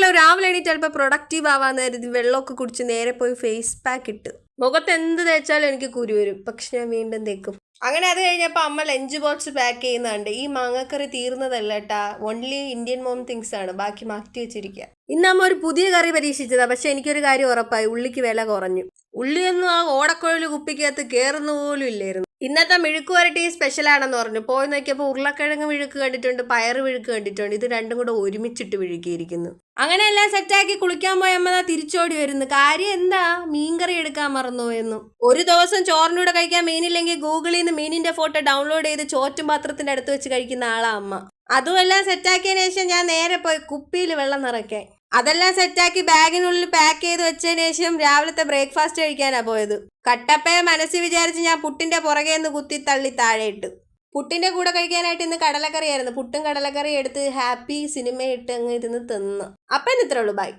അതുപോലെ രാവിലെ എണീറ്റ് ചിലപ്പോൾ പ്രൊഡക്റ്റീവ് ആവാന്ന് കരുതി വെള്ളമൊക്കെ കുടിച്ച് നേരെ പോയി ഫേസ് പാക്ക് ഇട്ട് മുഖത്ത് എന്ത് തേച്ചാലും എനിക്ക് കുരു വരും, പക്ഷെ ഞാൻ വീണ്ടും തേക്കും. അങ്ങനെ അത് കഴിഞ്ഞപ്പോൾ അമ്മ ലഞ്ച് ബോക്സ് പാക്ക് ചെയ്യുന്നുണ്ട്. ഈ മാങ്ങക്കറി തീർന്നതല്ല കേട്ടാ, ഓൺലി ഇന്ത്യൻ മോം തിങ്സ് ആണ്, ബാക്കി മാറ്റി വെച്ചിരിക്കുക. ഇന്ന് അമ്മ ഒരു പുതിയ കറി പരീക്ഷിച്ചതാ, പക്ഷെ എനിക്കൊരു കാര്യം ഉറപ്പായി, ഉള്ളിക്ക് വില കുറഞ്ഞു. ഉള്ളിയൊന്നും ആ ഓടക്കുഴൽ കുപ്പിക്കകത്ത് കയറുന്ന പോലും ഇല്ലായിരുന്നു. ഇന്നത്തെ മെഴുക്ക് വരട്ടി സ്പെഷ്യലാണെന്ന് പറഞ്ഞു. പോയി നോക്കിയപ്പോൾ ഉരുളക്കിഴങ്ങ് മെഴുക്ക് കണ്ടിട്ടുണ്ട്, പയറ് മെഴുക്ക് കണ്ടിട്ടുണ്ട്. ഇത് രണ്ടും കൂടെ ഒരുമിച്ചിട്ട് വിഴുകിയിരിക്കുന്നു. അങ്ങനെ എല്ലാം സെറ്റാക്കി കുളിക്കാൻ പോയ അമ്മ തിരിച്ചോടി വരുന്നു. കാര്യം എന്താ, മീൻകറി എടുക്കാൻ മറന്നുപോയെന്നു. ഒരു ദിവസം ചോറിനൂടെ കഴിക്കാൻ മീനില്ലെങ്കിൽ ഗൂഗിളിൽ നിന്ന് മീനിന്റെ ഫോട്ടോ ഡൗൺലോഡ് ചെയ്ത് ചോറ്റും പാത്രത്തിന്റെ അടുത്ത് വെച്ച് കഴിക്കുന്ന ആളാ അമ്മ. അതുമെല്ലാം സെറ്റാക്കിയതിനു ശേഷം ഞാൻ നേരെ പോയി കുപ്പിയിൽ വെള്ളം നിറയ്ക്കാൻ. അതെല്ലാം സെറ്റാക്കി ബാഗിനുള്ളിൽ പാക്ക് ചെയ്ത് വെച്ചതിന് ശേഷം രാവിലത്തെ ബ്രേക്ക്ഫാസ്റ്റ് കഴിക്കാനാ പോയത്. കട്ടപ്പയെ മനസ്സിൽ വിചാരിച്ച് ഞാൻ പുട്ടിന്റെ പുറകെ നിന്ന് കുത്തി തള്ളി താഴെ ഇട്ടു. പുട്ടിന്റെ കൂടെ കഴിക്കാനായിട്ട് ഇന്ന് കടലക്കറിയായിരുന്നു. പുട്ടും കടലക്കറി എടുത്ത് ഹാപ്പി സിനിമ ഇട്ട് അങ്ങ് ഇരുന്ന് തിന്ന്. അപ്പം ഇത്രേ ഉള്ളൂ, ബൈ.